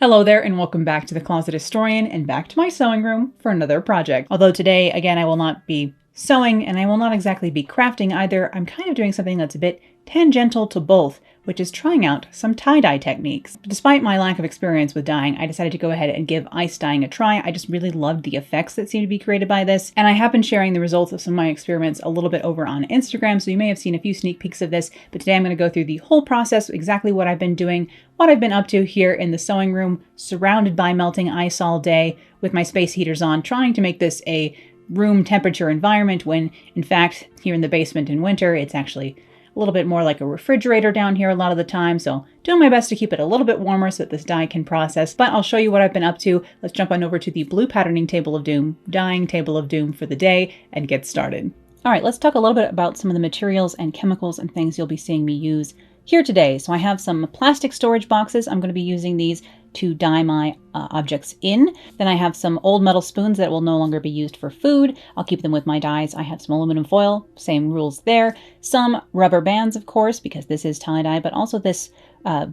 Hello there and welcome back to the Closet Historian and back to my sewing room for another project. Although today, again, I will not be sewing and I will not exactly be crafting either. I'm kind of doing something that's a bit tangential to both, which is trying out some tie-dye techniques. Despite my lack of experience with dyeing, I decided to go ahead and give ice dyeing a try. I just really loved the effects that seem to be created by this, and I have been sharing the results of some of my experiments a little bit over on Instagram, so you may have seen a few sneak peeks of this, but today I'm going to go through the whole process, exactly what I've been doing, what I've been up to here in the sewing room, surrounded by melting ice all day, with my space heaters on, trying to make this a room temperature environment when, in fact, here in the basement in winter, it's actually a little bit more like a refrigerator down here a lot of the time, so doing my best to keep it a little bit warmer so that this dye can process, but I'll show you what I've been up to. Let's jump on over to the blue patterning table of doom, dyeing table of doom for the day, and get started. All right, let's talk a little bit about some of the materials and chemicals and things you'll be seeing me use here today. So I have some plastic storage boxes. I'm going to be using these to dye my objects in. Then I have some old metal spoons that will no longer be used for food. I'll keep them with my dyes. I have some aluminum foil, same rules there. Some rubber bands, of course, because this is tie-dye, but also this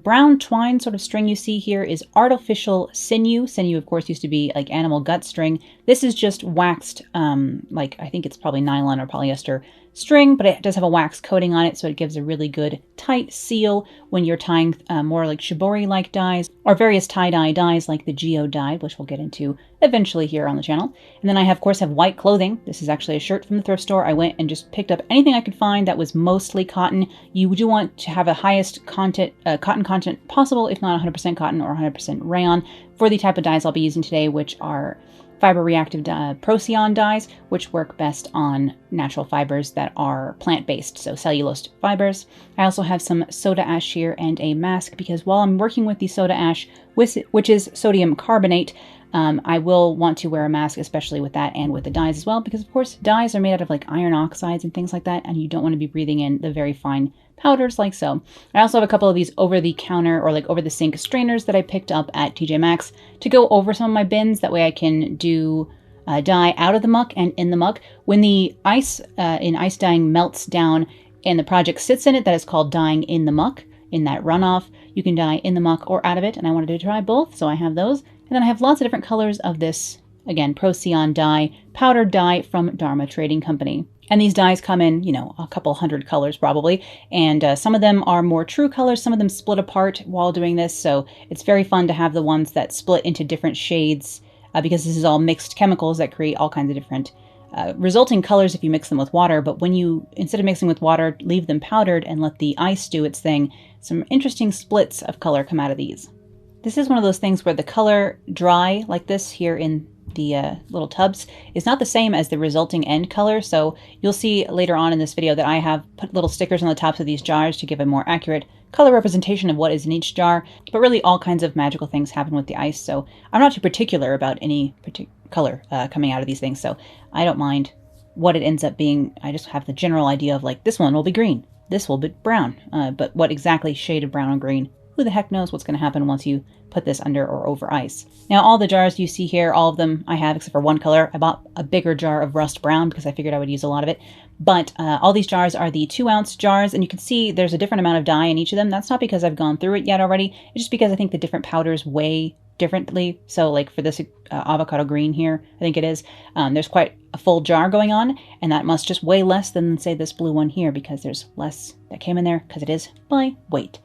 brown twine sort of string you see here is artificial sinew. Sinew, of course, used to be like animal gut string. This is just waxed, like I think it's probably nylon or polyester string, but it does have a wax coating on it, so it gives a really good tight seal when you're tying more like shibori-like dyes, or various tie-dye dyes like the geo dye, which we'll get into eventually here on the channel. And then I, of course, have white clothing. This is actually a shirt from the thrift store. I went and just picked up anything I could find that was mostly cotton. You do want to have a highest content, cotton content possible, if not 100% cotton or 100% rayon, for the type of dyes I'll be using today, which are fiber reactive Procyon dyes, which work best on natural fibers that are plant-based, so cellulose fibers. I also have some soda ash here and a mask because while I'm working with the soda ash, which is sodium carbonate, I will want to wear a mask, especially with that and with the dyes as well, because of course dyes are made out of like iron oxides and things like that, and you don't want to be breathing in the very fine powders like so. I also have a couple of these over-the-counter or like over-the-sink strainers that I picked up at TJ Maxx to go over some of my bins. That way I can do dye out of the muck and in the muck. When the ice in ice dyeing melts down and the project sits in it, that is called dyeing in the muck. In that runoff, you can dye in the muck or out of it, and I wanted to try both, so I have those. And then I have lots of different colors of this, again, Procyon dye, powdered dye from Dharma Trading Company. And these dyes come in, you know, a couple hundred colors probably, and some of them are more true colors, some of them split apart while doing this, so it's very fun to have the ones that split into different shades, because this is all mixed chemicals that create all kinds of different resulting colors if you mix them with water. But when you, instead of mixing with water, leave them powdered and let the ice do its thing, some interesting splits of color come out of these. This is one of those things where the color dry, like this here in the little tubs, is not the same as the resulting end color. So you'll see later on in this video that I have put little stickers on the tops of these jars to give a more accurate color representation of what is in each jar. But really all kinds of magical things happen with the ice. So I'm not too particular about any particular color coming out of these things. So I don't mind what it ends up being. I just have the general idea of like, this one will be green, this will be brown. But what exactly shade of brown and green, who the heck knows what's going to happen once you put this under or over ice. Now all the jars you see here, all of them I have except for one color. I bought a bigger jar of rust brown because I figured I would use a lot of it. But all these jars are the 2-ounce jars, and you can see there's a different amount of dye in each of them. That's not because I've gone through it yet already. It's just because I think the different powders weigh differently. So like for this avocado green here, I think it is, there's quite a full jar going on, and that must just weigh less than say this blue one here because there's less that came in there because it is by weight.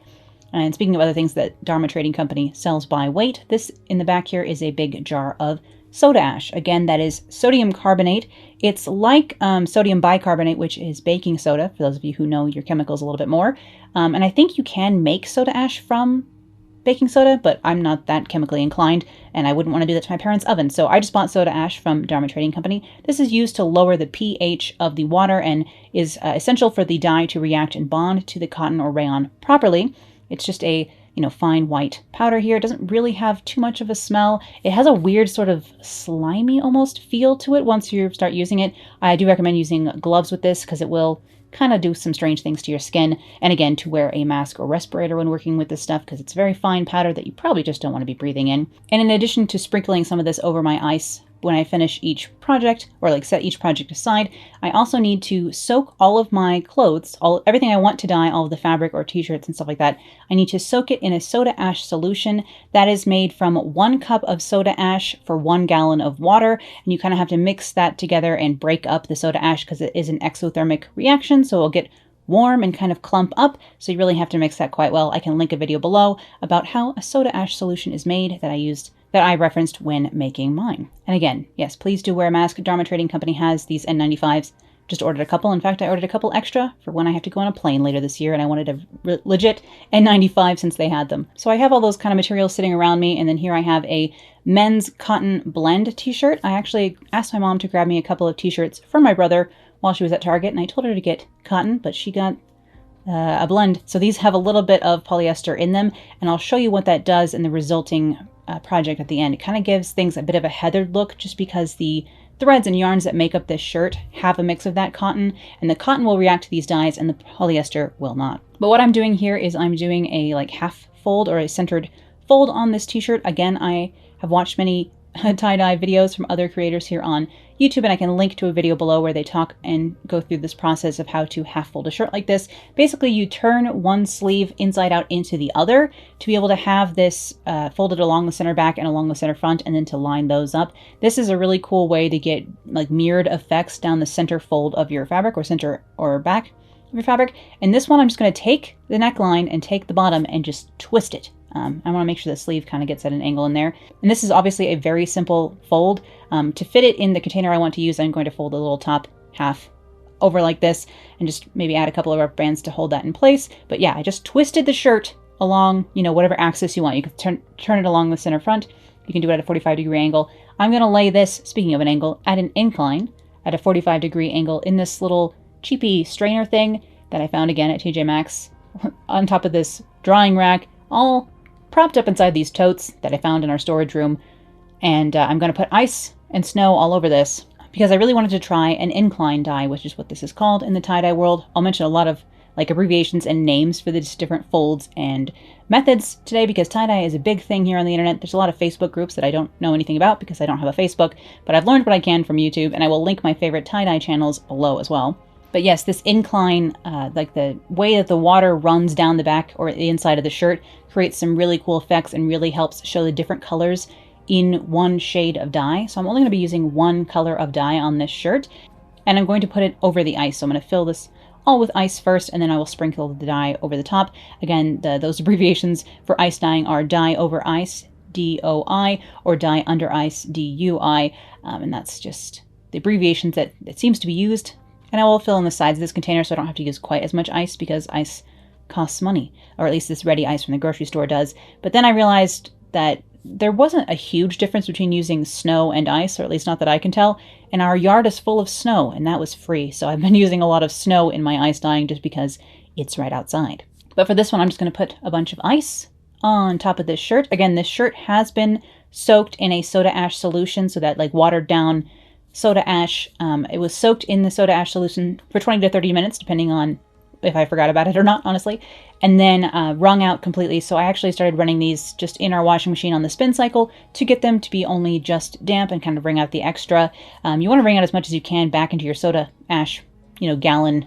And speaking of other things that Dharma Trading Company sells by weight, this in the back here is a big jar of soda ash. Again, that is sodium carbonate. It's like sodium bicarbonate, which is baking soda, for those of you who know your chemicals a little bit more. And I think you can make soda ash from baking soda, but I'm not that chemically inclined, and I wouldn't want to do that to my parents' oven. So I just bought soda ash from Dharma Trading Company. This is used to lower the pH of the water and is essential for the dye to react and bond to the cotton or rayon properly. It's just a, you know, fine white powder here. It doesn't really have too much of a smell. It has a weird sort of slimy almost feel to it once you start using it. I do recommend using gloves with this because it will kind of do some strange things to your skin. And again, to wear a mask or respirator when working with this stuff because it's very fine powder that you probably just don't want to be breathing in. And in addition to sprinkling some of this over my ice when I finish each project, or like set each project aside, I also need to soak all of my clothes, everything I want to dye, all of the fabric or t-shirts and stuff like that. I need to soak it in a soda ash solution that is made from 1 cup of soda ash for 1 gallon of water. And you kind of have to mix that together and break up the soda ash because it is an exothermic reaction. So it'll get warm and kind of clump up. So you really have to mix that quite well. I can link a video below about how a soda ash solution is made that I referenced when making mine. And again, yes, please do wear a mask. Dharma Trading Company has these N95s. Just ordered a couple. In fact, I ordered a couple extra for when I have to go on a plane later this year, and I wanted a legit N95 since they had them. So I have all those kind of materials sitting around me, and then here I have a men's cotton blend t-shirt. I actually asked my mom to grab me a couple of t-shirts for my brother while she was at Target, and I told her to get cotton, but she got a blend. So these have a little bit of polyester in them, and I'll show you what that does in the resulting project at the end. It kind of gives things a bit of a heathered look just because the threads and yarns that make up this shirt have a mix of that cotton, and the cotton will react to these dyes and the polyester will not. But what I'm doing here is I'm doing a like half fold or a centered fold on this t-shirt. Again, I have watched many tie-dye videos from other creators here on YouTube, and I can link to a video below where they talk and go through this process of how to half fold a shirt like this. Basically, you turn one sleeve inside out into the other to be able to have this folded along the center back and along the center front, and then to line those up. This is a really cool way to get like mirrored effects down the center fold of your fabric, or center or back of your fabric. And this one, I'm just going to take the neckline and take the bottom and just twist it. I want to make sure the sleeve kind of gets at an angle in there. And this is obviously a very simple fold. To fit it in the container I want to use, I'm going to fold the little top half over like this and just maybe add a couple of rubber bands to hold that in place. But yeah, I just twisted the shirt along, you know, whatever axis you want. You can turn it along the center front. You can do it at a 45-degree angle. I'm going to lay this, speaking of an angle, at an incline at a 45-degree angle in this little cheapy strainer thing that I found again at TJ Maxx on top of this drying rack, all propped up inside these totes that I found in our storage room. And I'm going to put ice and snow all over this because I really wanted to try an incline dye, which is what this is called in the tie-dye world. I'll mention a lot of like abbreviations and names for the different folds and methods today because tie-dye is a big thing here on the internet. There's a lot of Facebook groups that I don't know anything about because I don't have a Facebook, but I've learned what I can from YouTube, and I will link my favorite tie-dye channels below as well. But yes, this incline, like the way that the water runs down the back or the inside of the shirt, creates some really cool effects and really helps show the different colors in one shade of dye. So I'm only going to be using one color of dye on this shirt, and I'm going to put it over the ice. So I'm going to fill this all with ice first, and then I will sprinkle the dye over the top. Again, those abbreviations for ice dyeing are dye over ice, DOI, or dye under ice, DUI, and that's just the abbreviations that it seems to be used. And I will fill in the sides of this container so I don't have to use quite as much ice because ice costs money, or at least this ready ice from the grocery store does. But then I realized that there wasn't a huge difference between using snow and ice, or at least not that I can tell, and our yard is full of snow, and that was free. So I've been using a lot of snow in my ice dyeing just because it's right outside. But for this one, I'm just going to put a bunch of ice on top of this shirt. Again, this shirt has been soaked in a soda ash solution, so that like watered down soda ash. It was soaked in the soda ash solution for 20 to 30 minutes, depending on if I forgot about it or not, honestly, and then wrung out completely. So I actually started running these just in our washing machine on the spin cycle to get them to be only just damp and kind of wring out the extra. You want to wring out as much as you can back into your soda ash, you know, gallon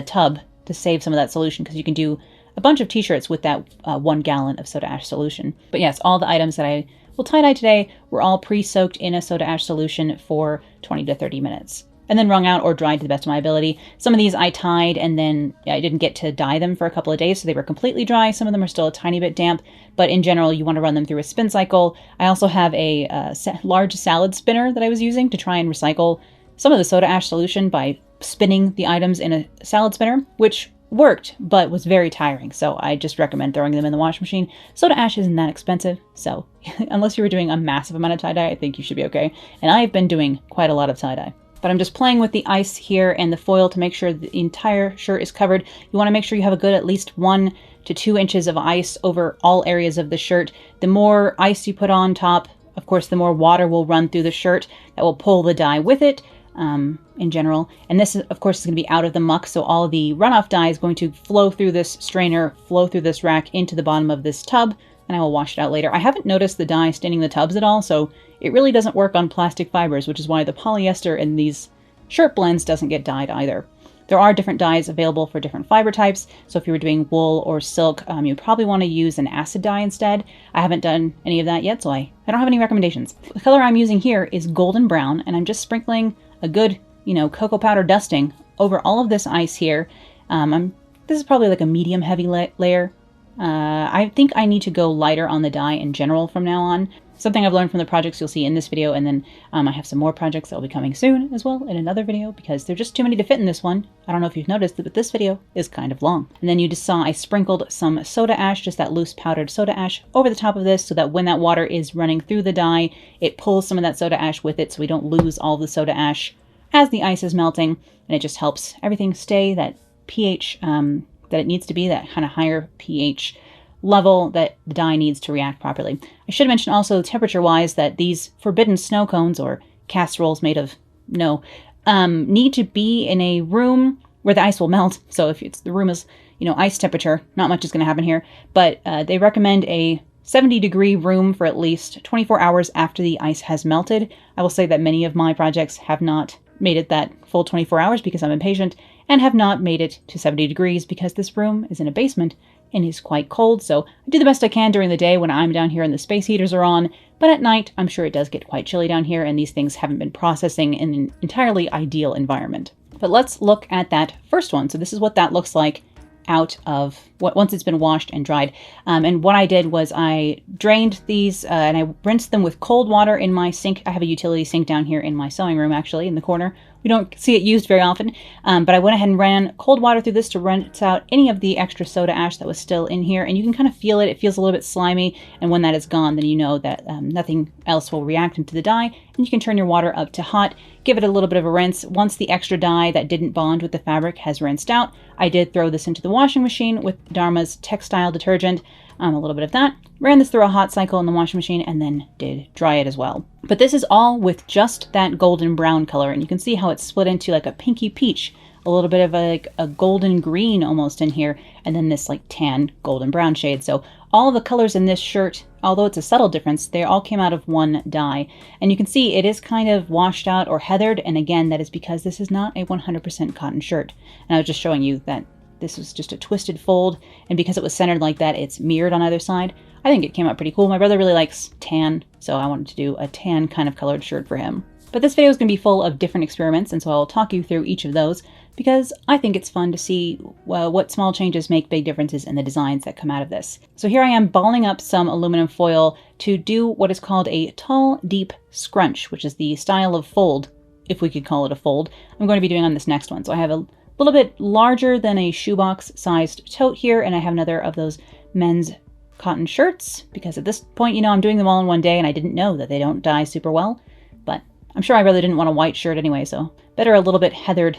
tub to save some of that solution, because you can do a bunch of t-shirts with that 1 gallon of soda ash solution. But yes, all the items that I will tie-dye today were all pre-soaked in a soda ash solution for 20 to 30 minutes. And then wrung out or dried to the best of my ability. Some of these I tied and then I didn't get to dye them for a couple of days, so they were completely dry. Some of them are still a tiny bit damp, but in general, you want to run them through a spin cycle. I also have a large salad spinner that I was using to try and recycle some of the soda ash solution by spinning the items in a salad spinner, which worked, but was very tiring. So I just recommend throwing them in the washing machine. Soda ash isn't that expensive, so unless you were doing a massive amount of tie-dye, I think you should be okay. And I've been doing quite a lot of tie-dye. But I'm just playing with the ice here and the foil to make sure the entire shirt is covered. You want to make sure you have a good at least 1 to 2 inches of ice over all areas of the shirt. The more ice you put on top, of course, the more water will run through the shirt that will pull the dye with it in general. And this, of course, is going to be out of the muck, so all the runoff dye is going to flow through this strainer, flow through this rack into the bottom of this tub and I will wash it out later. I haven't noticed the dye staining the tubs at all, so it really doesn't work on plastic fibers, which is why the polyester in these shirt blends doesn't get dyed either. There are different dyes available for different fiber types, so if you were doing wool or silk, you'd probably want to use an acid dye instead. I haven't done any of that yet, so I don't have any recommendations. The color I'm using here is golden brown, and I'm just sprinkling a good, cocoa powder dusting over all of this ice here. This is probably like a medium heavy layer. I think I need to go lighter on the dye in general from now on. Something I've learned from the projects you'll see in this video, and then I have some more projects that will be coming soon as well in another video, because they're just too many to fit in this one. I don't know if you've noticed, but this video is kind of long. And then you just saw I sprinkled some soda ash, just that loose powdered soda ash, over the top of this so that when that water is running through the dye, it pulls some of that soda ash with it so we don't lose all the soda ash as the ice is melting, and it just helps everything stay that pH that it needs to be, that kind of higher pH level that the dye needs to react properly. I should mention also temperature-wise that these forbidden snow cones, or casseroles made of snow, need to be in a room where the ice will melt. So if the room is, ice temperature, not much is going to happen here, but they recommend a 70-degree room for at least 24 hours after the ice has melted. I will say that many of my projects have not made it that full 24 hours because I'm impatient, and have not made it to 70 degrees because this room is in a basement and is quite cold, so I do the best I can during the day when I'm down here and the space heaters are on, but at night I'm sure it does get quite chilly down here, and these things haven't been processing in an entirely ideal environment. But let's look at that first one. So this is what that looks like out of once it's been washed and dried. And what I did was I drained these and I rinsed them with cold water in my sink. I have a utility sink down here in my sewing room, actually, in the corner. We don't see it used very often, but I went ahead and ran cold water through this to rinse out any of the extra soda ash that was still in here, and you can kind of feel it. It feels a little bit slimy, and when that is gone, then you know that nothing else will react into the dye, and you can turn your water up to hot, give it a little bit of a rinse. Once the extra dye that didn't bond with the fabric has rinsed out, I did throw this into the washing machine with Dharma's textile detergent, a little bit of that, ran this through a hot cycle in the washing machine, and then did dry it as well. But this is all with just that golden brown color, and you can see how it's split into like a pinky peach, a little bit of a golden green almost in here, and then this like tan golden brown shade. So all the colors in this shirt, although it's a subtle difference, they all came out of one dye. And you can see it is kind of washed out or heathered, and again, that is because this is not a 100% cotton shirt. And I was just showing you that this was just a twisted fold, and because it was centered like that, it's mirrored on either side. I think it came out pretty cool. My brother really likes tan, so I wanted to do a tan kind of colored shirt for him. But this video is going to be full of different experiments, and so I'll talk you through each of those, because I think it's fun to see what small changes make big differences in the designs that come out of this. So here I am balling up some aluminum foil to do what is called a tall, deep scrunch, which is the style of fold, if we could call it a fold, I'm going to be doing on this next one. So I have a little bit larger than a shoebox sized tote here, and I have another of those men's cotton shirts, because at this point, I'm doing them all in one day, and I didn't know that they don't dye super well, but I'm sure I really didn't want a white shirt anyway, so better a little bit heathered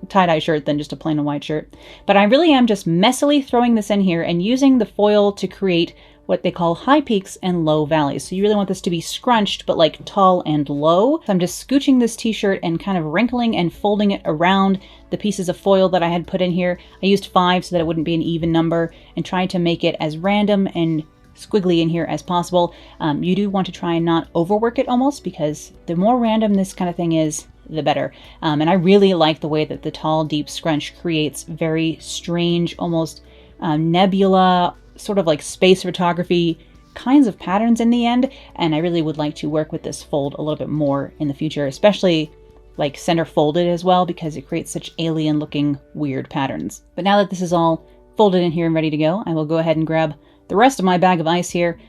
tie-dye shirt than just a plain white shirt. But I really am just messily throwing this in here and using the foil to create what they call high peaks and low valleys. So you really want this to be scrunched, but like tall and low. So I'm just scooching this t-shirt and kind of wrinkling and folding it around the pieces of foil that I had put in here. I used 5 so that it wouldn't be an even number, and trying to make it as random and squiggly in here as possible. You do want to try and not overwork it almost, because the more random this kind of thing is, the better. And I really like the way that the tall, deep scrunch creates very strange, almost nebula, sort of like space photography kinds of patterns in the end. And I really would like to work with this fold a little bit more in the future, especially like center folded as well, because it creates such alien looking weird patterns. But now that this is all folded in here and ready to go, I will go ahead and grab the rest of my bag of ice here,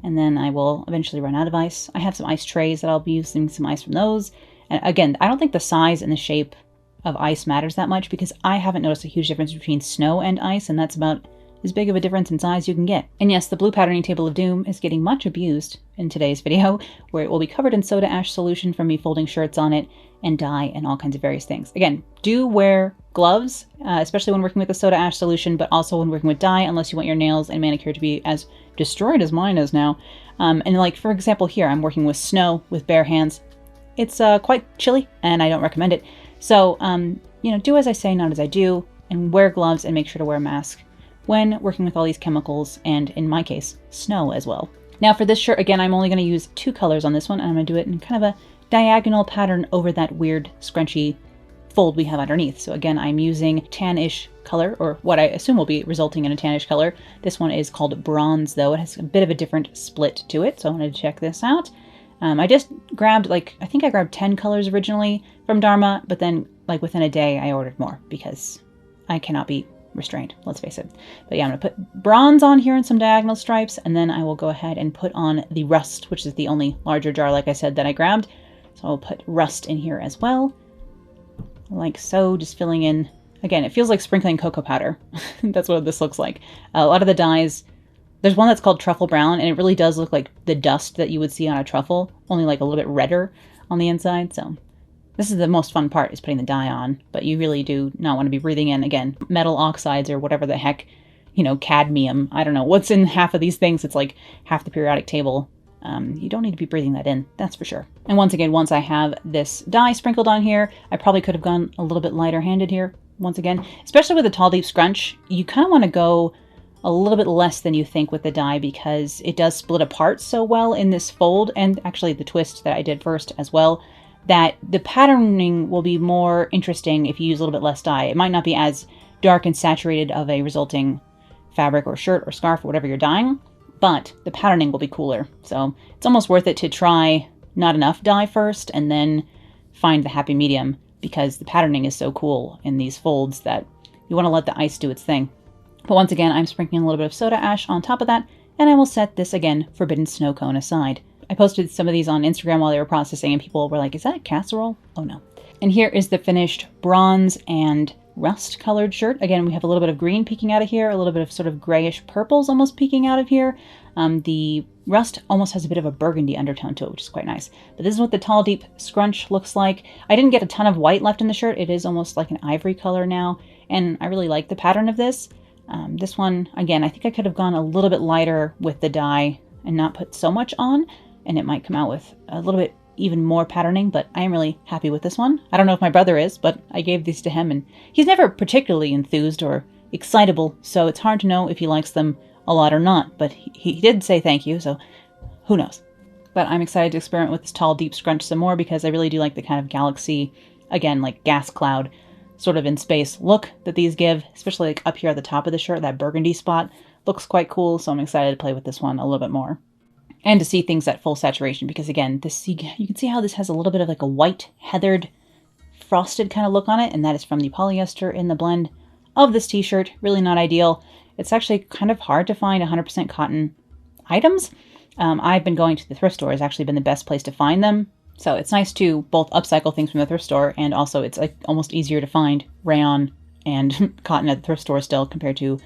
and then I will eventually run out of ice. I have some ice trays that I'll be using some ice from those. And again, I don't think the size and the shape of ice matters that much, because I haven't noticed a huge difference between snow and ice, and that's about as big of a difference in size you can get. And yes, the blue patterning table of doom is getting much abused in today's video, where it will be covered in soda ash solution from me folding shirts on it, and dye and all kinds of various things. Again, do wear gloves, especially when working with the soda ash solution, but also when working with dye, unless you want your nails and manicure to be as destroyed as mine is now. And like, for example, here I'm working with snow with bare hands. It's quite chilly, and I don't recommend it. So, do as I say, not as I do, and wear gloves, and make sure to wear a mask when working with all these chemicals and, in my case, snow as well. Now for this shirt, again, I'm only going to use 2 colors on this one, and I'm going to do it in kind of a diagonal pattern over that weird scrunchy fold we have underneath. So again, I'm using tannish color, or what I assume will be resulting in a tannish color. This one is called bronze, though. It has a bit of a different split to it, so I wanted to check this out. I just grabbed, I think I grabbed 10 colors originally from Dharma, but then, within a day, I ordered more because I cannot be restrained, let's face it. But yeah, I'm going to put bronze on here in some diagonal stripes, and then I will go ahead and put on the rust, which is the only larger jar, like I said, that I grabbed. So I'll put rust in here as well, like so, just filling in. Again, it feels like sprinkling cocoa powder. That's what this looks like. A lot of the dyes, there's one that's called truffle brown, and it really does look like the dust that you would see on a truffle, only a little bit redder on the inside. So this is the most fun part, is putting the dye on, but you really do not want to be breathing in, again, metal oxides or whatever the heck, cadmium. I don't know what's in half of these things. It's like half the periodic table. You don't need to be breathing that in, that's for sure. And once again, once I have this dye sprinkled on here, I probably could have gone a little bit lighter handed here. Once again, especially with a tall, deep scrunch, you kind of want to go a little bit less than you think with the dye because it does split apart so well in this fold, and actually the twist that I did first as well, that the patterning will be more interesting if you use a little bit less dye. It might not be as dark and saturated of a resulting fabric or shirt or scarf or whatever you're dyeing, but the patterning will be cooler. So it's almost worth it to try not enough dye first and then find the happy medium, because the patterning is so cool in these folds that you want to let the ice do its thing. But once again, I'm sprinkling a little bit of soda ash on top of that, and I will set this, again, forbidden snow cone aside. I posted some of these on Instagram while they were processing, and people were like, is that a casserole? Oh no. And here is the finished bronze and rust colored shirt. Again, we have a little bit of green peeking out of here, a little bit of sort of grayish purples almost peeking out of here. The rust almost has a bit of a burgundy undertone to it, which is quite nice. But this is what the tall, deep scrunch looks like. I didn't get a ton of white left in the shirt. It is almost like an ivory color now, and I really like the pattern of this. This one, again, I think I could have gone a little bit lighter with the dye and not put so much on, and it might come out with a little bit even more patterning, but I am really happy with this one. I don't know if my brother is, but I gave these to him, and he's never particularly enthused or excitable, so it's hard to know if he likes them a lot or not, but he did say thank you, so who knows. But I'm excited to experiment with this tall, deep scrunch some more, because I really do like the kind of galaxy, again, like gas cloud, sort of in space look that these give, especially like up here at the top of the shirt, that burgundy spot looks quite cool, so I'm excited to play with this one a little bit more. And to see things at full saturation, because again, this you can see how this has a little bit of like a white, heathered, frosted kind of look on it, and that is from the polyester in the blend of this t-shirt. Really not ideal. It's actually kind of hard to find 100% cotton items. I've been going to the thrift store, has actually been the best place to find them. So it's nice to both upcycle things from the thrift store, and also it's like almost easier to find rayon and cotton at the thrift store still compared to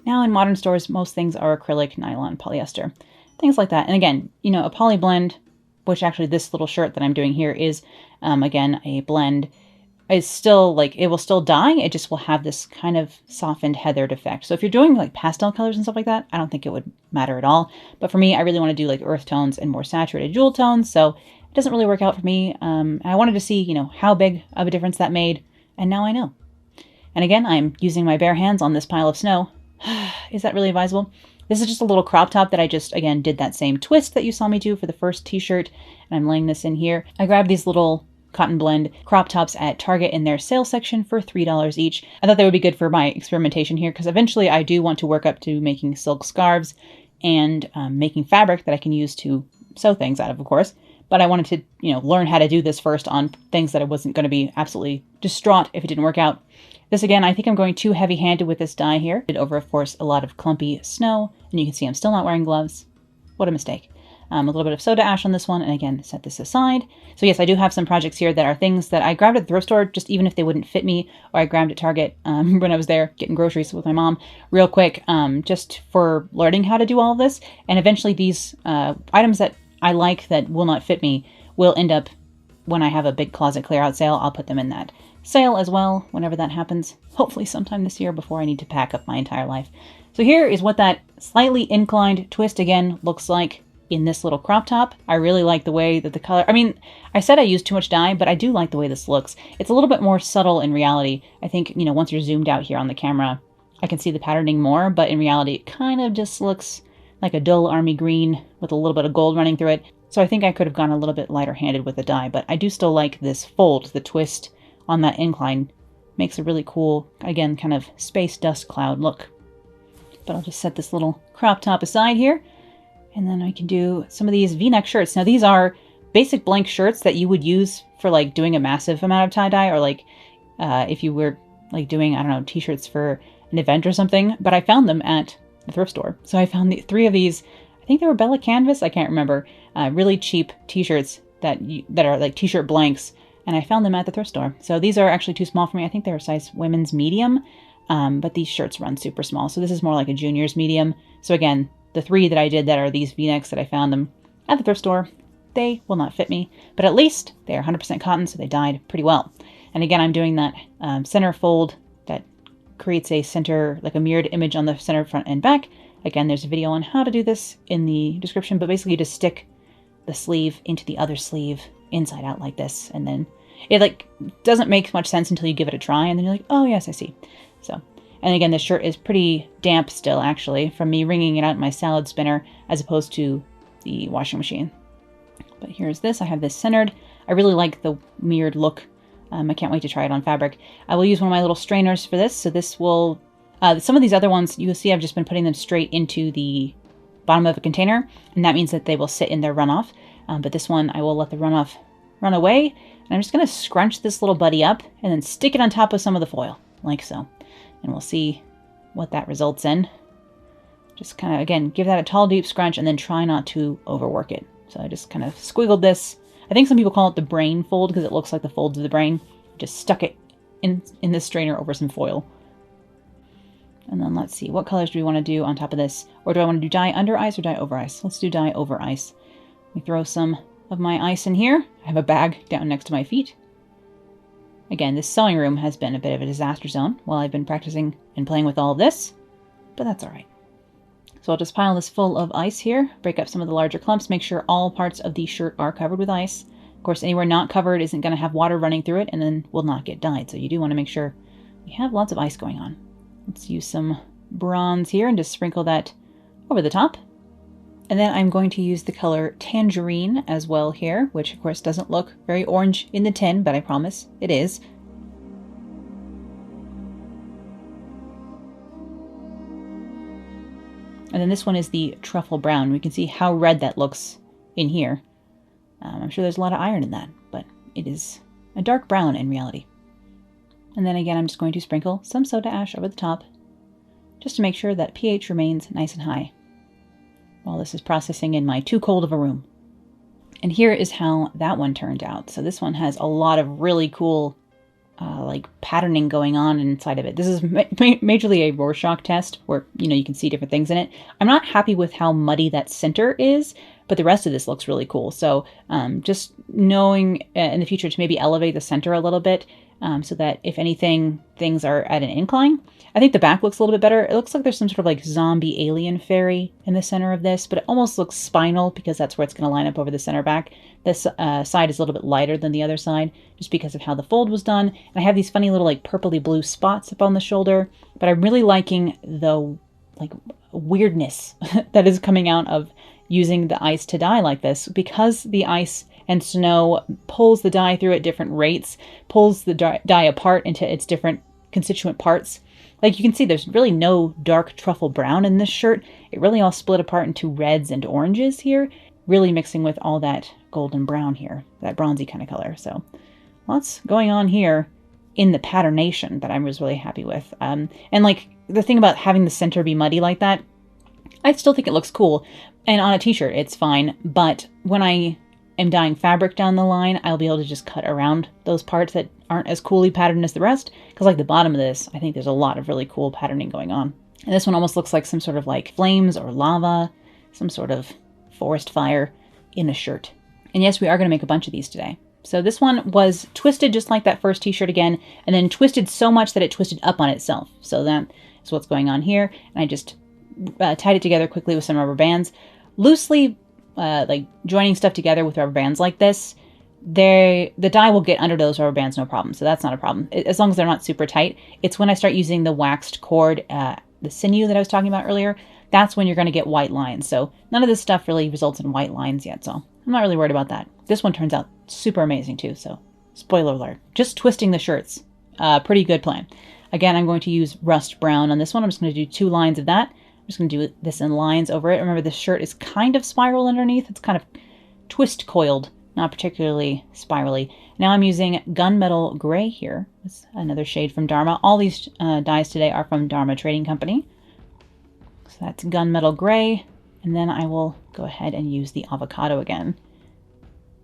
now in modern stores. Most things are acrylic, nylon, polyester, things like that. And again, a poly blend, which actually this little shirt that I'm doing here is, again, a blend, is still like, it will still dye, it just will have this kind of softened heathered effect. So if you're doing like pastel colors and stuff like that, I don't think it would matter at all. But for me, I really want to do like earth tones and more saturated jewel tones, so it doesn't really work out for me. I wanted to see, how big of a difference that made, and now I know. And again, I'm using my bare hands on this pile of snow. Is that really advisable? This is just a little crop top that I just, again, did that same twist that you saw me do for the first t-shirt, and I'm laying this in here. I grabbed these little cotton blend crop tops at Target in their sale section for $3 each. I thought they would be good for my experimentation here, because eventually I do want to work up to making silk scarves and making fabric that I can use to sew things out of course. But I wanted to, learn how to do this first on things that I wasn't going to be absolutely distraught if it didn't work out. This, again, I think I'm going too heavy-handed with this dye here. Did over, of course, a lot of clumpy snow, and you can see I'm still not wearing gloves. What a mistake. A little bit of soda ash on this one, and again, set this aside. So yes, I do have some projects here that are things that I grabbed at the thrift store, just even if they wouldn't fit me, or I grabbed at Target when I was there getting groceries with my mom real quick, just for learning how to do all of this. And eventually these items that I like that will not fit me will end up, when I have a big closet clear out sale, I'll put them in that sale as well, whenever that happens. Hopefully sometime this year before I need to pack up my entire life. So here is what that slightly inclined twist again looks like in this little crop top. I really like the way that the color, I said I used too much dye, but I do like the way this looks. It's a little bit more subtle in reality. I think, once you're zoomed out here on the camera, I can see the patterning more, but in reality it kind of just looks like a dull army green with a little bit of gold running through it. So I think I could have gone a little bit lighter handed with the dye, but I do still like this fold. The twist on that incline makes a really cool, again, kind of space dust cloud look. But I'll just set this little crop top aside here, and then I can do some of these V-neck shirts. Now these are basic blank shirts that you would use for like doing a massive amount of tie-dye, or like if you were like doing, I don't know, t-shirts for an event or something, but I found them at the thrift store. So I found the 3 of these, I think they were Bella Canvas, I can't remember, really cheap t-shirts that are like t-shirt blanks, and I found them at the thrift store. So these are actually too small for me. I think they're a size women's medium, but these shirts run super small. So this is more like a junior's medium. So again, the 3 that I did that are these V-necks that I found them at the thrift store, they will not fit me, but at least they are 100% cotton, so they dyed pretty well. And again, I'm doing that center fold that creates a center, like a mirrored image on the center, front, and back. Again, there's a video on how to do this in the description, but basically you just stick the sleeve into the other sleeve inside out like this, and then it like doesn't make much sense until you give it a try, and then you're like, oh yes, I see. So, and again, this shirt is pretty damp still, actually, from me wringing it out in my salad spinner as opposed to the washing machine. But here's this. I have this centered. I really like the mirrored look. I can't wait to try it on fabric. I will use one of my little strainers for this. So this will, some of these other ones, you'll see I've just been putting them straight into the bottom of a container, and that means that they will sit in their runoff. But this one, I will let the runoff run away. And I'm just going to scrunch this little buddy up and then stick it on top of some of the foil, like so. And we'll see what that results in. Just kind of, again, give that a tall, deep scrunch and then try not to overwork it. So I just kind of squiggled this. I think some people call it the brain fold because it looks like the folds of the brain. Just stuck it in this strainer over some foil. And then let's see, what colors do we want to do on top of this? Or do I want to do dye under ice or dye over ice? Let's do dye over ice. Let me throw some of my ice in here. I have a bag down next to my feet. Again, this sewing room has been a bit of a disaster zone while I've been practicing and playing with all of this, but that's all right. So I'll just pile this full of ice here, break up some of the larger clumps, make sure all parts of the shirt are covered with ice. Of course, anywhere not covered isn't going to have water running through it and then will not get dyed. So you do want to make sure you have lots of ice going on. Let's use some bronze here and just sprinkle that over the top. And then I'm going to use the color Tangerine as well here, which of course doesn't look very orange in the tin, but I promise it is. And then this one is the Truffle Brown. We can see how red that looks in here. I'm sure there's a lot of iron in that, but it is a dark brown in reality. And then again, I'm just going to sprinkle some soda ash over the top, just to make sure that pH remains nice and high while this is processing in my too cold of a room. And here is how that one turned out. So this one has a lot of really cool like patterning going on inside of it. This is majorly a Rorschach test where, you can see different things in it. I'm not happy with how muddy that center is, but the rest of this looks really cool. So just knowing in the future to maybe elevate the center a little bit so that if anything, things are at an incline. I think the back looks a little bit better. It looks like there's some sort of like zombie alien fairy in the center of this, but it almost looks spinal because that's where it's going to line up over the center back. This side is a little bit lighter than the other side just because of how the fold was done. And I have these funny little like purpley blue spots up on the shoulder, but I'm really liking the like weirdness that is coming out of using the ice to dye like this, because the ice and snow pulls the dye through at different rates, pulls the dye apart into its different constituent parts. Like you can see, there's really no dark truffle brown in this shirt. It really all split apart into reds and oranges here, really mixing with all that golden brown here, that bronzy kind of color. So lots going on here in the patternation that I was really happy with. And like the thing about having the center be muddy like that, I still think it looks cool. And on a t-shirt, it's fine. But when I am dyeing fabric down the line, I'll be able to just cut around those parts that aren't as coolly patterned as the rest. Because like the bottom of this, I think there's a lot of really cool patterning going on. And this one almost looks like some sort of like flames or lava, some sort of forest fire in a shirt. And yes, we are going to make a bunch of these today. So this one was twisted just like that first t-shirt again, and then twisted so much that it twisted up on itself. So that is what's going on here. And I just tied it together quickly with some rubber bands. Loosely like joining stuff together with rubber bands like this the dye will get under those rubber bands, no problem. So that's not a problem, as long as they're not super tight. It's when I start using the waxed cord, the sinew that I was talking about earlier, that's when you're going to get white lines. So none of this stuff really results in white lines yet, so I'm not really worried about that. This one turns out super amazing too, so spoiler alert. Just twisting the shirts, pretty good plan. Again, I'm going to use rust brown on this one. I'm just going to do 2 lines of that. I'm just going to do this in lines over it. Remember, this shirt is kind of spiral underneath. It's kind of twist coiled, not particularly spirally. Now I'm using gunmetal gray here. It's another shade from Dharma. All these dyes today are from Dharma Trading Company. So that's gunmetal gray. And then I will go ahead and use the avocado again,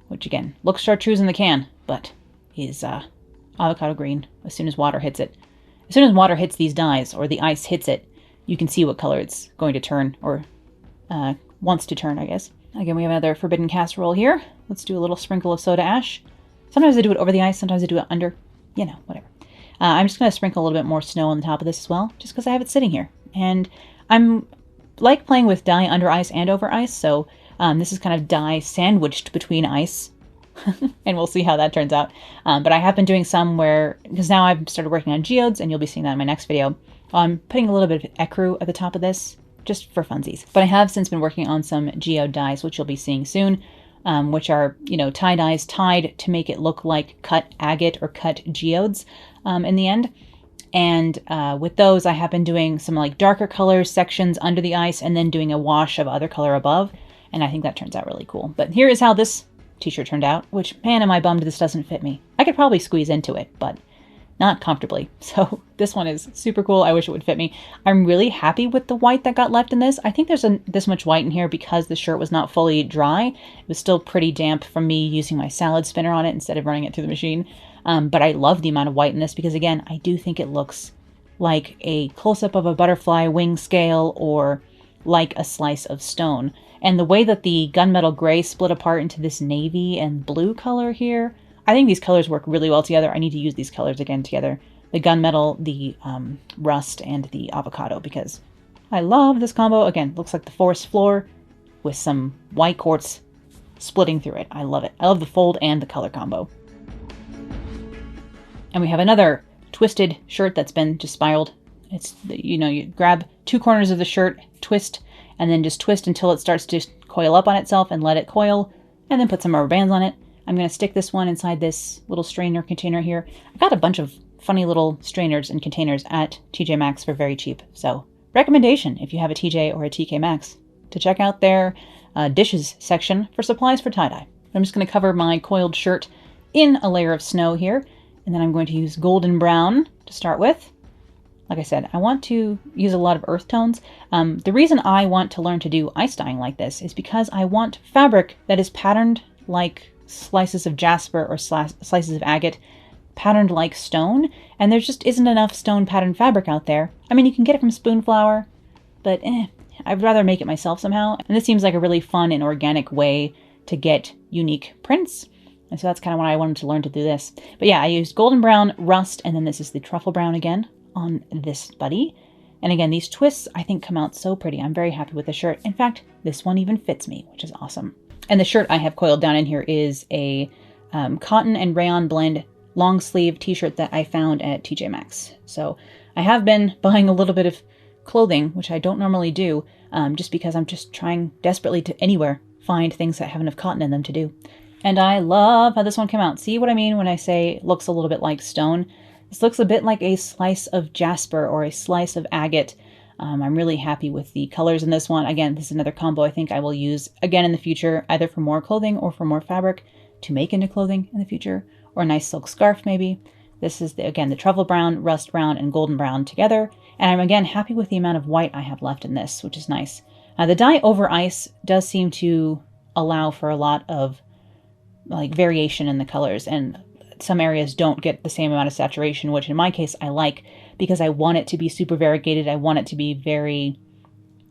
which again, looks chartreuse in the can, but is avocado green as soon as water hits it. As soon as water hits these dyes, or the ice hits it, you can see what color it's going to turn, or wants to turn, I guess. Again, we have another forbidden casserole here. Let's do a little sprinkle of soda ash. Sometimes I do it over the ice, sometimes I do it under, you know, whatever. I'm just going to sprinkle a little bit more snow on the top of this as well, just because I have it sitting here. And I'm like playing with dye under ice and over ice, so this is kind of dye sandwiched between ice. And we'll see how that turns out. But I have been doing some where, because now I've started working on geodes, and you'll be seeing that in my next video. I'm putting a little bit of ecru at the top of this, just for funsies. But I have since been working on some geode dyes, which you'll be seeing soon, which are, you know, tie dyes tied to make it look like cut agate or cut geodes in the end. And with those, I have been doing some like darker color sections under the ice and then doing a wash of other color above. And I think that turns out really cool. But here is how this t-shirt turned out, which, man, am I bummed this doesn't fit me. I could probably squeeze into it, but not comfortably. So this one is super cool. I wish it would fit me. I'm really happy with the white that got left in this. I think there's this much white in here because the shirt was not fully dry. It was still pretty damp from me using my salad spinner on it instead of running it through the machine. But I love the amount of white in this because, again, I do think it looks like a close-up of a butterfly wing scale or like a slice of stone. And the way that the gunmetal gray split apart into this navy and blue color here, I think these colors work really well together. I need to use these colors again together. The gunmetal, the rust, and the avocado, because I love this combo. Again, looks like the forest floor with some white quartz splitting through it. I love it. I love the fold and the color combo. And we have another twisted shirt that's been just spiraled. It's, you know, you grab 2 corners of the shirt, twist, and then just twist until it starts to coil up on itself and let it coil, and then put some rubber bands on it. I'm going to stick this one inside this little strainer container here. I got a bunch of funny little strainers and containers at TJ Maxx for very cheap. So recommendation if you have a TJ or a TK Maxx to check out their dishes section for supplies for tie-dye. I'm just going to cover my coiled shirt in a layer of snow here. And then I'm going to use golden brown to start with. Like I said, I want to use a lot of earth tones. The reason I want to learn to do ice dyeing like this is because I want fabric that is patterned like slices of jasper or slices of agate, patterned like stone. And there just isn't enough stone patterned fabric out there. I mean, you can get it from spoon flour, but I'd rather make it myself somehow. And this seems like a really fun and organic way to get unique prints. And so that's kind of why I wanted to learn to do this. But yeah, I used golden brown, rust, and then this is the truffle brown again on this buddy. And again, these twists I think come out so pretty. I'm very happy with the shirt. In fact, this one even fits me, which is awesome. And the shirt I have coiled down in here is a cotton and rayon blend long sleeve t-shirt that I found at TJ Maxx. So I have been buying a little bit of clothing, which I don't normally do, just because I'm just trying desperately to anywhere find things that have enough cotton in them to do. And I love how this one came out. See what I mean when I say it looks a little bit like stone? This looks a bit like a slice of jasper or a slice of agate. I'm really happy with the colors in this one. Again, this is another combo I think I will use again in the future, either for more clothing or for more fabric to make into clothing in the future, or a nice silk scarf maybe. This is, again, the truffle brown, rust brown, and golden brown together. And I'm, again, happy with the amount of white I have left in this, which is nice. The dye over ice does seem to allow for a lot of like variation in the colors, and some areas don't get the same amount of saturation, which in my case I like because I want it to be super variegated. I want it to be very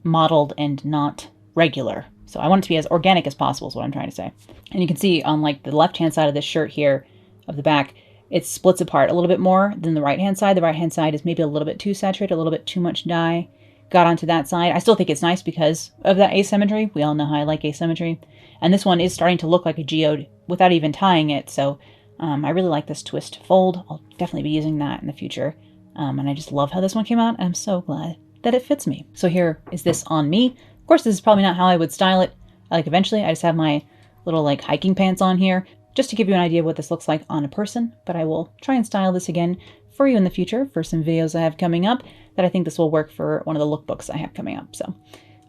mottled and not regular. So I want it to be as organic as possible is what I'm trying to say. And you can see on like the left-hand side of this shirt here of the back, it splits apart a little bit more than the right-hand side. The right-hand side is maybe a little bit too saturated, a little bit too much dye got onto that side. I still think it's nice because of that asymmetry. We all know how I like asymmetry. And this one is starting to look like a geode without even tying it. So I really like this twist fold. I'll definitely be using that in the future. And I just love how this one came out. I'm so glad that it fits me. So here is this on me. Of course, this is probably not how I would style it. Like eventually I just have my little like hiking pants on here just to give you an idea of what this looks like on a person. But I will try and style this again for you in the future for some videos I have coming up that I think this will work for one of the lookbooks I have coming up. So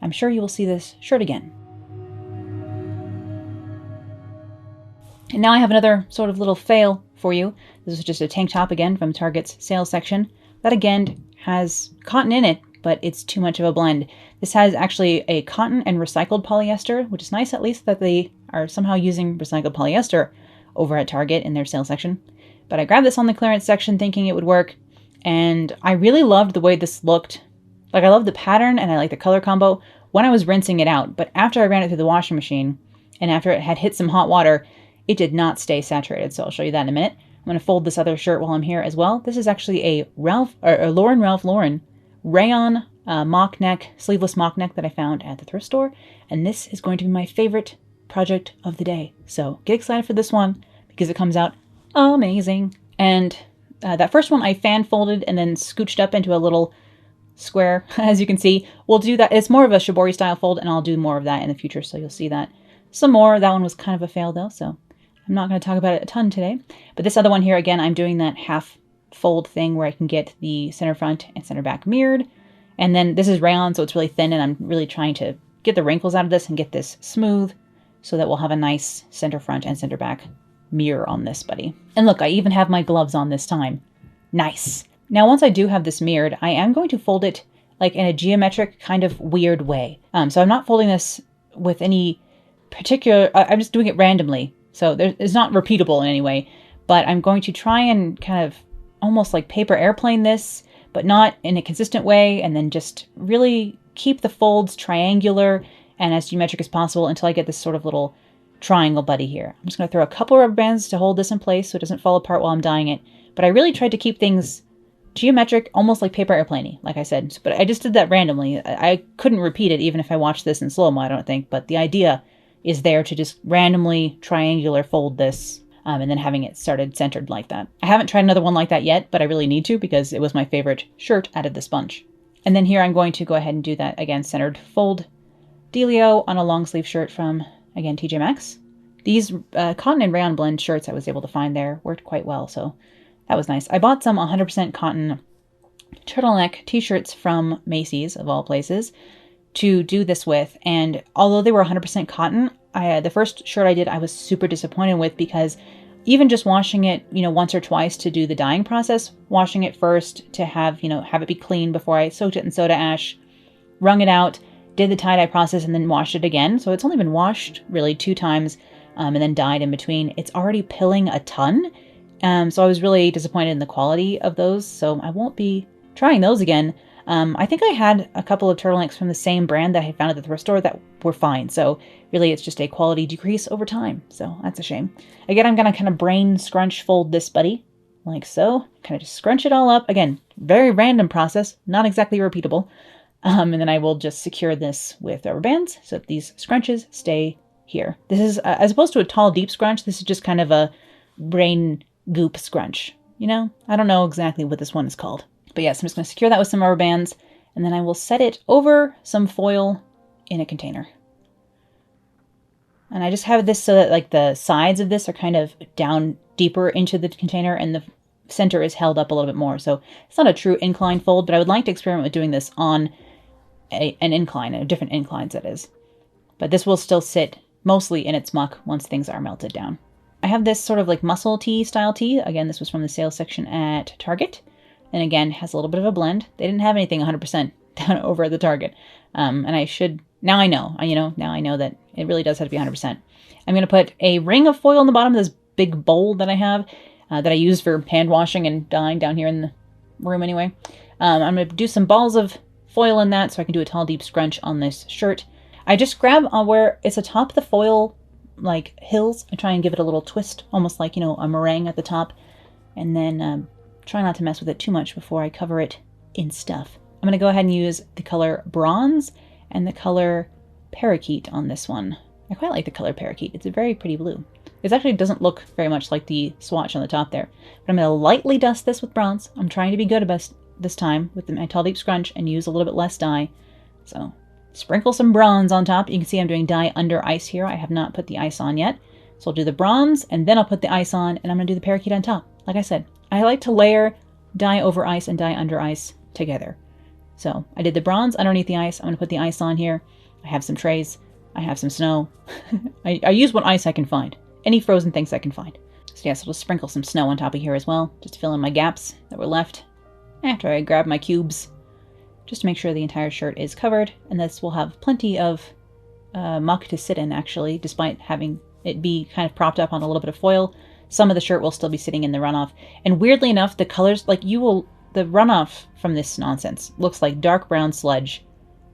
I'm sure you will see this shirt again. And now I have another sort of little fail for you. This is just a tank top again from Target's sales section. That again has cotton in it, but it's too much of a blend. This has actually a cotton and recycled polyester, which is nice at least that they are somehow using recycled polyester over at Target in their sales section. But I grabbed this on the clearance section thinking it would work, and I really loved the way this looked. Like I love the pattern and I like the color combo when I was rinsing it out, but after I ran it through the washing machine and after it had hit some hot water, it did not stay saturated. So I'll show you that in a minute. I'm going to fold this other shirt while I'm here as well. This is actually a Ralph Lauren rayon mock neck, sleeveless mock neck that I found at the thrift store. And this is going to be my favorite project of the day. So get excited for this one because it comes out amazing. And that first one I fan folded and then scooched up into a little square, as you can see. We'll do that. It's more of a shibori style fold, and I'll do more of that in the future, so you'll see that some more. That one was kind of a fail though, so I'm not going to talk about it a ton today. But this other one here, again, I'm doing that half fold thing where I can get the center front and center back mirrored. And then this is rayon, so it's really thin, and I'm really trying to get the wrinkles out of this and get this smooth so that we'll have a nice center front and center back mirror on this buddy. And look, I even have my gloves on this time. Nice. Now, once I do have this mirrored, I am going to fold it like in a geometric kind of weird way. So I'm not folding this with any particular, I'm just doing it randomly. So it's not repeatable in any way, but I'm going to try and kind of almost like paper airplane this, but not in a consistent way, and then just really keep the folds triangular and as geometric as possible until I get this sort of little triangle buddy here. I'm just going to throw a couple rubber bands to hold this in place so it doesn't fall apart while I'm dyeing it. But I really tried to keep things geometric, almost like paper airplane-y, like I said. But I just did that randomly. I couldn't repeat it even if I watched this in slow-mo, I don't think. But the idea is there to just randomly triangular fold this and then having it started centered like that. I haven't tried another one like that yet, but I really need to because it was my favorite shirt out of this bunch. And then here I'm going to go ahead and do that again, centered fold dealio on a long sleeve shirt from, again, TJ Maxx. These cotton and rayon blend shirts I was able to find there worked quite well, so that was nice. I bought some 100% cotton turtleneck t-shirts from Macy's, of all places, to do this with. And although they were 100% cotton, the first shirt I did, I was super disappointed with because even just washing it, once or twice to do the dyeing process, washing it first to have it be clean before I soaked it in soda ash, wrung it out, did the tie-dye process, and then washed it again. So it's only been washed really 2 times and then dyed in between. It's already pilling a ton. So I was really disappointed in the quality of those. So I won't be trying those again. I think I had a couple of turtlenecks from the same brand that I had found at the thrift store that were fine. So really it's just a quality decrease over time. So that's a shame. Again, I'm going to kind of brain scrunch fold this buddy like so. Kind of just scrunch it all up. Again, very random process, not exactly repeatable. And then I will just secure this with rubber bands so that these scrunches stay here. This is, as opposed to a tall, deep scrunch, this is just kind of a brain goop scrunch. I don't know exactly what this one is called. But yes, I'm just going to secure that with some rubber bands, and then I will set it over some foil in a container. And I just have this so that like the sides of this are kind of down deeper into the container and the center is held up a little bit more. So it's not a true incline fold, but I would like to experiment with doing this on an incline, a different inclines that is. But this will still sit mostly in its muck once things are melted down. I have this sort of like muscle tee style tee. Again, this was from the sales section at Target. And again, has a little bit of a blend. They didn't have anything 100% down over at the Target. And I should, now I know that it really does have to be 100%. I'm going to put a ring of foil on the bottom of this big bowl that I have that I use for hand washing and dyeing down here in the room anyway. I'm going to do some balls of foil in that so I can do a tall, deep scrunch on this shirt. I just grab where it's atop the foil like hills and try and give it a little twist, almost like, a meringue at the top. And then try not to mess with it too much before I cover it in stuff. I'm going to go ahead and use the color Bronze and the color Parakeet on this one. I quite like the color Parakeet. It's a very pretty blue. This actually doesn't look very much like the swatch on the top there. But I'm going to lightly dust this with bronze. I'm trying to be good about this time with my Tall Deep Scrunch and use a little bit less dye. So sprinkle some bronze on top. You can see I'm doing dye under ice here. I have not put the ice on yet. So I'll do the bronze and then I'll put the ice on and I'm going to do the Parakeet on top. Like I said, I like to layer dye over ice and dye under ice together. So I did the bronze underneath the ice. I'm going to put the ice on here. I have some trays. I have some snow. I use what ice I can find. Any frozen things I can find. So yes, I'll just sprinkle some snow on top of here as well, just to fill in my gaps that were left after I grab my cubes, just to make sure the entire shirt is covered. And this will have plenty of muck to sit in, actually, despite having it be kind of propped up on a little bit of foil. Some of the shirt will still be sitting in the runoff. And weirdly enough, the colors, like the runoff from this nonsense looks like dark brown sludge.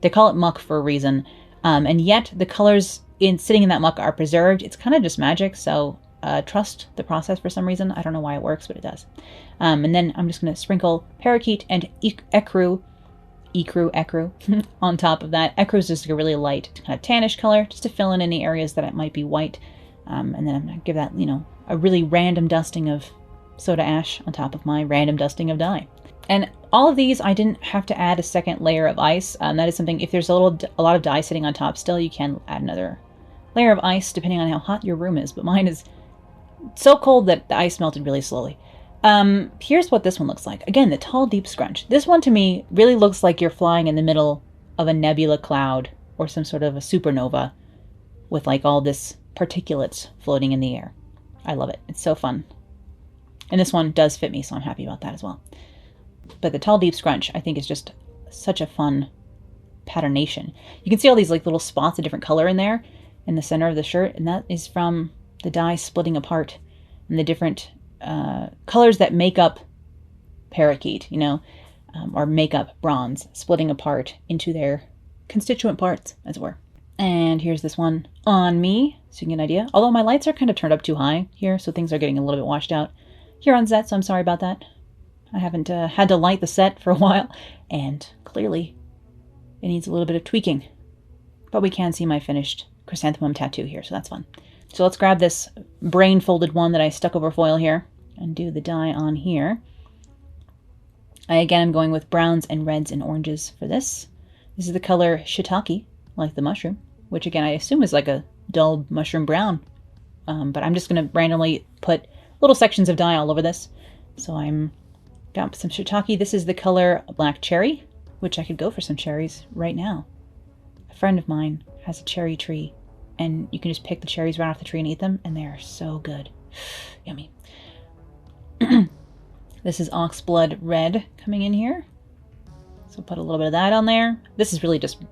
They call it muck for a reason. And yet the colors sitting in that muck are preserved. It's kind of just magic, so trust the process for some reason. I don't know why it works, but it does. And then I'm just going to sprinkle Parakeet and Ecru on top of that. Ecru is just like a really light kind of tannish color, just to fill in any areas that it might be white. And then I'm going to give that, a really random dusting of soda ash on top of my random dusting of dye. And all of these, I didn't have to add a second layer of ice. That is something, if there's a lot of dye sitting on top still, you can add another layer of ice depending on how hot your room is. But mine is so cold that the ice melted really slowly. Here's what this one looks like. Again, the Tall Deep Scrunch. This one to me really looks like you're flying in the middle of a nebula cloud or some sort of a supernova with like all this particulates floating in the air. I love it. It's so fun. And this one does fit me, so I'm happy about that as well. But the Tall Deep Scrunch, I think, is just such a fun patternation. You can see all these like little spots of different color in there in the center of the shirt, and that is from the dye splitting apart and the different colors that make up Parakeet, or make up bronze, splitting apart into their constituent parts, as it were. And here's this one on me, so you can get an idea. Although my lights are kind of turned up too high here, so things are getting a little bit washed out here on set, so I'm sorry about that. I haven't had to light the set for a while, and clearly it needs a little bit of tweaking. But we can see my finished chrysanthemum tattoo here, so that's fun. So let's grab this brain-folded one that I stuck over foil here and do the dye on here. Again, I'm going with browns and reds and oranges for this. This is the color Shiitake, like the mushroom, which again I assume is like a dull mushroom brown. But I'm just going to randomly put little sections of dye all over this. So I'm got some shiitake. This is the color Black Cherry, which I could go for some cherries right now. A friend of mine has a cherry tree, and you can just pick the cherries right off the tree and eat them, and they are so good. Yummy. This is Oxblood Red coming in here. So put a little bit of that on there. This is really just,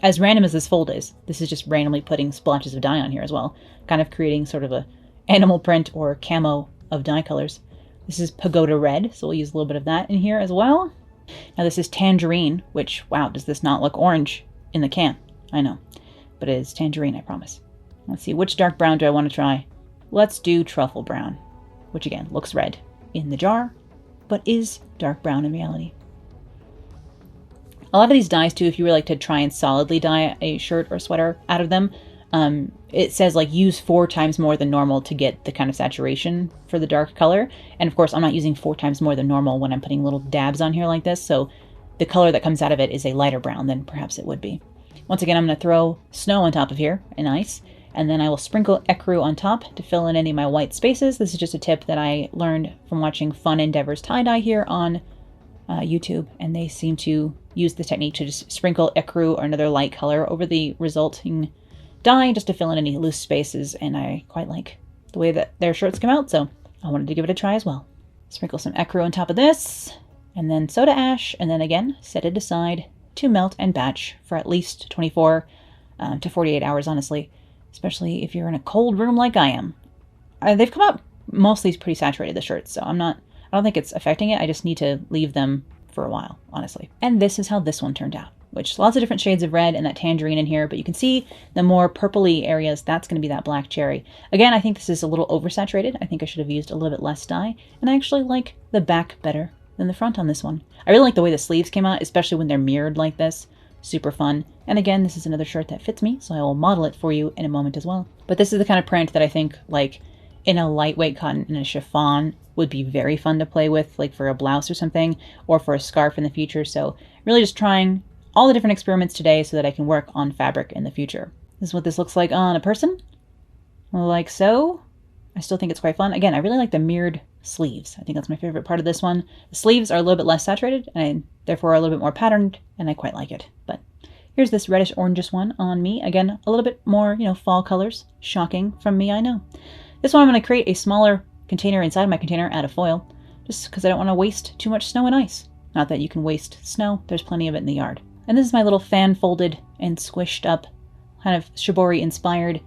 as random as this fold is, this is just randomly putting splotches of dye on here as well. Kind of creating sort of a animal print or camo of dye colors. This is Pagoda Red, so we'll use a little bit of that in here as well. Now this is Tangerine, which, wow, does this not look orange in the can? I know, but it is Tangerine, I promise. Let's see, which dark brown do I want to try? Let's do Truffle Brown, which again, looks red in the jar, but is dark brown in reality. A lot of these dyes too, if you really like to try and solidly dye a shirt or sweater out of them, it says like use 4 times more than normal to get the kind of saturation for the dark color. And of course, I'm not using 4 times more than normal when I'm putting little dabs on here like this. So the color that comes out of it is a lighter brown than perhaps it would be. Once again, I'm going to throw snow on top of here and ice. And then I will sprinkle ecru on top to fill in any of my white spaces. This is just a tip that I learned from watching Fun Endeavors tie-dye here on YouTube. And they seem to use the technique to just sprinkle ecru or another light color over the resulting dye just to fill in any loose spaces. And I quite like the way that their shirts come out, so I wanted to give it a try as well. Sprinkle some ecru on top of this, and then soda ash, and then again, set it aside to melt and batch for at least 24 to 48 hours, honestly. Especially if you're in a cold room like I am. They've come out mostly pretty saturated, the shirts, so I don't think it's affecting it. I just need to leave them for a while, honestly. And this is how this one turned out, which lots of different shades of red and that tangerine in here, but you can see the more purpley areas, that's going to be that black cherry. Again, I think this is a little oversaturated. I think I should have used a little bit less dye, and I actually like the back better than the front on this one. I really like the way the sleeves came out, especially when they're mirrored like this. Super fun. And again, this is another shirt that fits me, so I will model it for you in a moment as well. But this is the kind of print that I think, like, in a lightweight cotton and a chiffon would be very fun to play with, like for a blouse or something, or for a scarf in the future. So really just trying all the different experiments today so that I can work on fabric in the future. This is what this looks like on a person. Like so. I still think it's quite fun. Again, I really like the mirrored sleeves. I think that's my favorite part of this one. The sleeves are a little bit less saturated and therefore are a little bit more patterned, and I quite like it. But here's this reddish orangish one on me. Again, a little bit more, fall colors. Shocking from me, I know. This one I'm going to create a smaller container inside my container out of foil, just because I don't want to waste too much snow and ice. Not that you can waste snow, there's plenty of it in the yard. And this is my little fan folded and squished up, kind of shibori inspired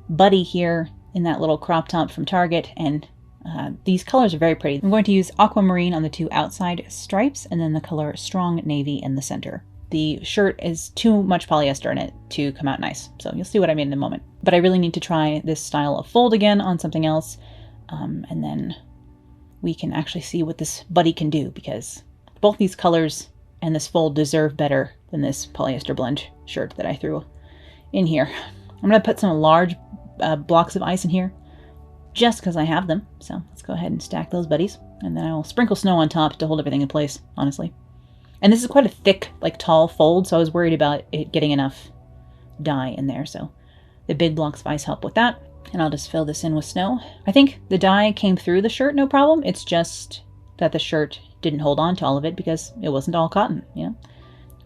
buddy here in that little crop top from Target, and these colors are very pretty. I'm going to use aquamarine on the two outside stripes, and then the color strong navy in the center. The shirt is too much polyester in it to come out nice, so you'll see what I mean in a moment. But I really need to try this style of fold again on something else, and then we can actually see what this buddy can do, because both these colors and this fold deserve better than this polyester blend shirt that I threw in here. I'm going to put some large blocks of ice in here just because I have them. So let's go ahead and stack those buddies, and then I will sprinkle snow on top to hold everything in place, honestly. And this is quite a thick, like tall fold, so I was worried about it getting enough dye in there. So the big blocks of ice help with that. And I'll just fill this in with snow. I think the dye came through the shirt no problem. It's just that the shirt didn't hold on to all of it because it wasn't all cotton,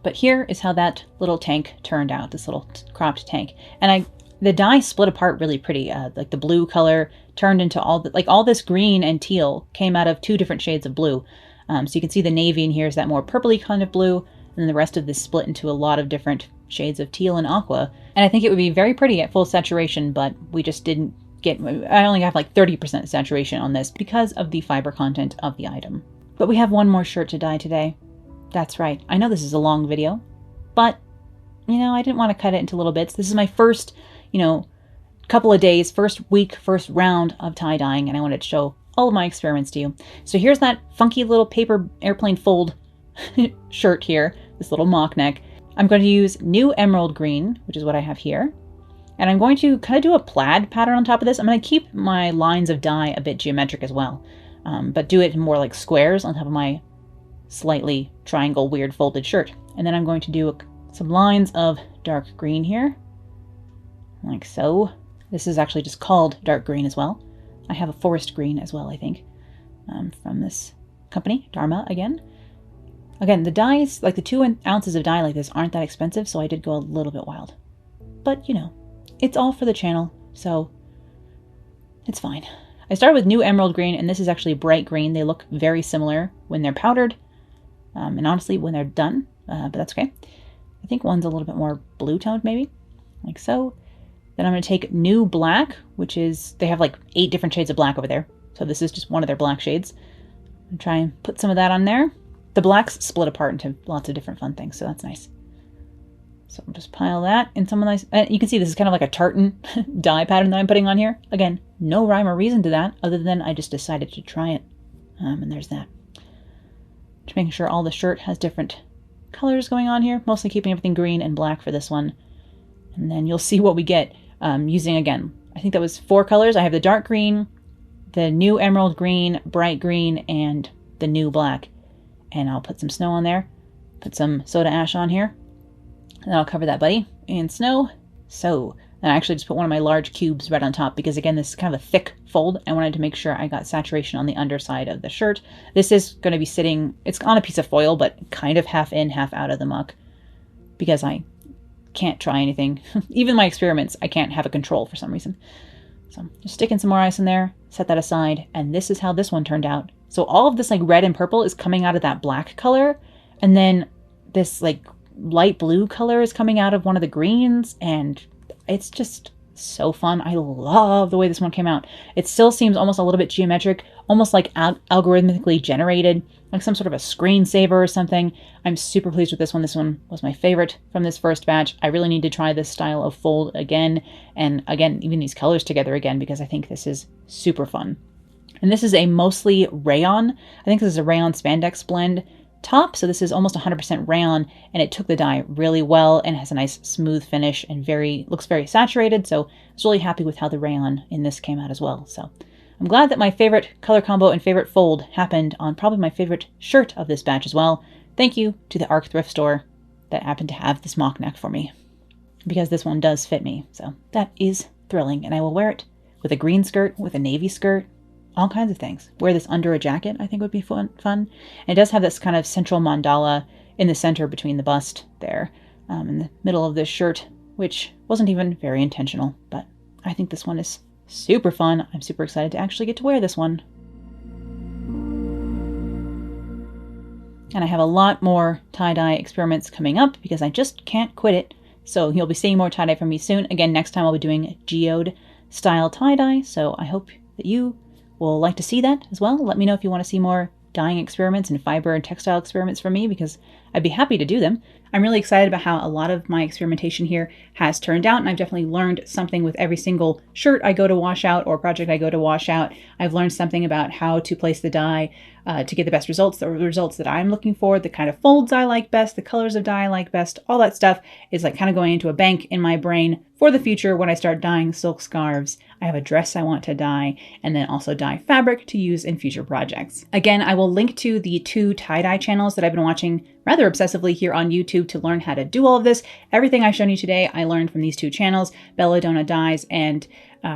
But here is how that little tank turned out, this little cropped tank. And the dye split apart really pretty. Like the blue color turned into all this green and teal came out of two different shades of blue. So you can see the navy in here is that more purpley kind of blue, and then the rest of this split into a lot of different shades of teal and aqua. And I think it would be very pretty at full saturation, but we just didn't get, I only have like 30% saturation on this because of the fiber content of the item. But we have one more shirt to dye today. That's right. I know this is a long video, but I didn't want to cut it into little bits. This is my first, couple of days, first week, first round of tie dyeing, and I wanted to show all of my experiments to you. So here's that funky little paper airplane fold shirt here, this little mock neck. I'm going to use new emerald green, which is what I have here. And I'm going to kind of do a plaid pattern on top of this. I'm going to keep my lines of dye a bit geometric as well, but do it more like squares on top of my slightly triangle weird folded shirt. And then I'm going to do some lines of dark green here, like so. This is actually just called dark green as well. I have a forest green as well, I think, from this company, Dharma again. Again, the dyes, like the 2 ounces of dye like this aren't that expensive, so I did go a little bit wild. But, it's all for the channel, so it's fine. I started with new emerald green, and this is actually bright green. They look very similar when they're powdered, and honestly, when they're done, but that's okay. I think one's a little bit more blue toned, maybe, like so. Then I'm going to take new black, which is, they have like 8 different shades of black over there. So this is just one of their black shades. And try and put some of that on there. The blacks split apart into lots of different fun things, so that's nice. So I'll just pile that in some of nice, you can see this is kind of like a tartan dye pattern that I'm putting on here. Again, no rhyme or reason to that, other than I just decided to try it. And there's that. Just making sure all the shirt has different colors going on here, mostly keeping everything green and black for this one. And then you'll see what we get. Using, again, I think that was 4 colors. I have the dark green, the new emerald green, bright green, and the new black. And I'll put some snow on there, put some soda ash on here, and I'll cover that buddy in snow. So, and I actually just put one of my large cubes right on top because, again, this is kind of a thick fold. I wanted to make sure I got saturation on the underside of the shirt. This is going to be sitting, it's on a piece of foil, but kind of half in, half out of the muck because I can't try anything. Even my experiments, I can't have a control for some reason. So just sticking some more ice in there, set that aside, and this is how this one turned out. So all of this like red and purple is coming out of that black color, and then this like light blue color is coming out of one of the greens, and it's just so fun. I love the way this one came out. It still seems almost a little bit geometric, almost like algorithmically generated, like some sort of a screensaver or something. I'm super pleased with this one. This one was my favorite from this first batch. I really need to try this style of fold again, and again, even these colors together again, because I think this is super fun. And this is a mostly rayon. I think this is a rayon spandex blend top. So this is almost 100% rayon, and it took the dye really well and has a nice smooth finish and looks very saturated. So I was really happy with how the rayon in this came out as well. So I'm glad that my favorite color combo and favorite fold happened on probably my favorite shirt of this batch as well. Thank you to the ARC thrift store that happened to have this mock neck for me, because this one does fit me. So that is thrilling, and I will wear it with a green skirt, with a navy skirt, all kinds of things. Wear this under a jacket, I think would be fun. And it does have this kind of central mandala in the center between the bust there, in the middle of this shirt, which wasn't even very intentional, but I think this one is super fun. I'm super excited to actually get to wear this one. And I have a lot more tie-dye experiments coming up because I just can't quit it. So you'll be seeing more tie-dye from me soon. Again, next time I'll be doing geode style tie-dye. So I hope that you will like to see that as well. Let me know if you want to see more dyeing experiments and fiber and textile experiments from me, because I'd be happy to do them. I'm really excited about how a lot of my experimentation here has turned out, and I've definitely learned something with every single shirt I go to wash out or project I go to wash out. I've learned something about how to place the dye to get the best results, the results that I'm looking for, the kind of folds I like best, the colors of dye I like best. All that stuff is like kind of going into a bank in my brain for the future when I start dyeing silk scarves. I have a dress I want to dye, and then also dye fabric to use in future projects. Again, I will link to the 2 tie-dye channels that I've been watching rather obsessively here on YouTube to learn how to do all of this. Everything I've shown you today, I learned from these 2 channels, Belladonna Dyes and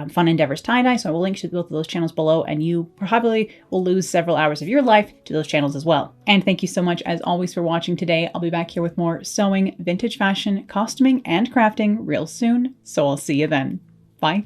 Fun Endeavors Tie-Dye. So I will link to both of those channels below, and you probably will lose several hours of your life to those channels as well. And thank you so much as always for watching today. I'll be back here with more sewing, vintage fashion, costuming, and crafting real soon. So I'll see you then. Bye.